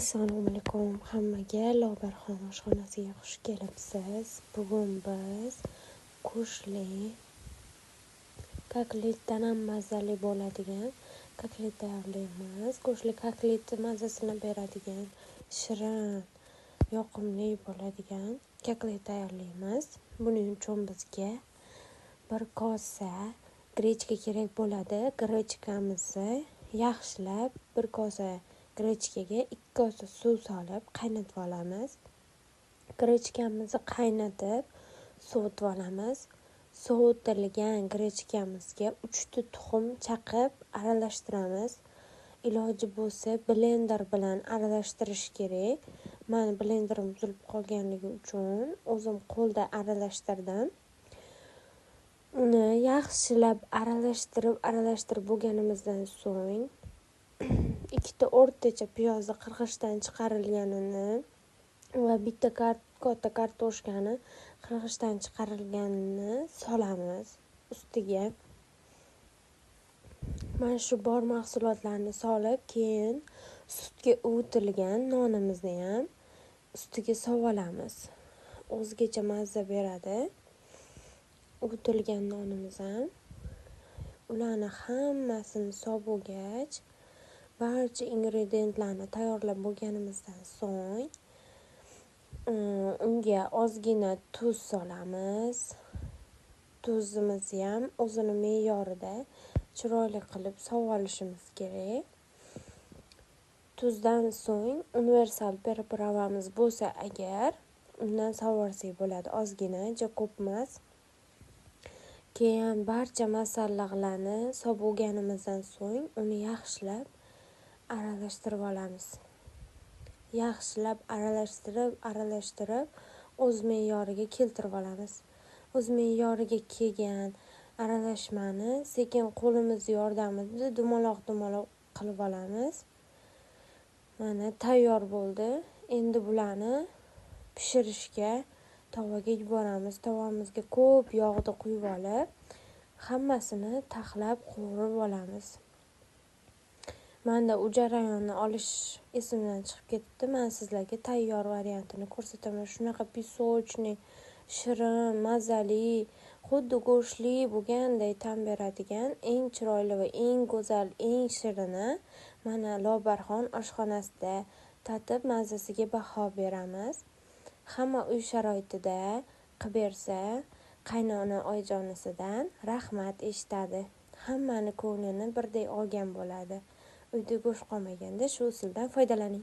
Assalomu alaykum hammaga. Lobarxon oshxonasiga xush kelibsiz. Bugun biz go'shtli kotletdan ham mazali bo'ladigan kotlet tayyorlaymiz. Go'shtli kotletni mazasini beradigan, shirin, yoqimli bo'ladigan kotlet tayyorlaymiz. Buning uchun bizga bir kosa grechka kerak bo'ladi. Grechkamizni yaxshilab bir kosa grechkaga 2 kosa suv solib qaynatib olamiz. Grechkamizni qaynatib sovutib olamiz. Sovutilgan grechkamizga 3 ta tuxum chaqib aralashtiramiz. Iloji bo'lsa blender bilan aralashtirish kerak. Men blenderim buzilib qolganligi uchun o'zim qo'lda aralashtirdim. Uni yaxshilab aralashtirib bo'lganimizdan so'ng 2 ta o'rtacha piyozni qirg'ichdan chiqarilganini va bitta katta kartoshkani qirg'ichdan chiqarilganini solamiz ustiga. Mana shu bor mahsulotlarni solib, keyin sutga uvitilgan nonimizni ham ustiga solamiz. O'zgacha mazza beradi. Uvitilgan nonimiz ham. Ularni hammasini solib bo'lgach, barcha ingrediyentlarni tayyorlab bo'lganimizdan so'ng unga ozgina tuz solamiz. Tuzimizni ham o'zini me'yorida chiroyli qilib solib olishimiz kerak. Tuzdan so'ng universal pripravamiz bo'lsa agar, undan solib olsak bo'ladi. Ozgina, juda ko'p emas. Keyin barcha masalliqlarni solib bo'lganimizdan so'ng uni yaxshilab aralashtirib olamiz. Yaxshilab aralashtirib o'z me'yoriga keltirib olamiz. O'z me'yoriga kelgan aralashmani sekin qo'limiz yordamida dumaloq qilib olamiz. Mana tayyor bo'ldi. Endi bularni pishirishga tovaga yuboramiz. Tovamizga ko'p yog'ni quyib olib, hammasini taxlab qovurib olamiz. Menda u jarayonni olish esimdan chiqib ketdi. Men sizlarga tayyor variantini ko'rsataman. Shunaqa pisochniy, shirin, mazali, xuddi go'shtli bo'lganday ta'm beradigan eng chiroyli va eng go'zal, eng shirini mana Lobarxon oshxonasida tatib mazasiga baho beramiz. Hamma uy sharoitida qilib bersa, qaynona oyijonisidan rahmat eshitadi. Hammani ko'nglini birday olgan bo'ladi. Uyda go'sht qolmaganda shu usuldan foydalaning.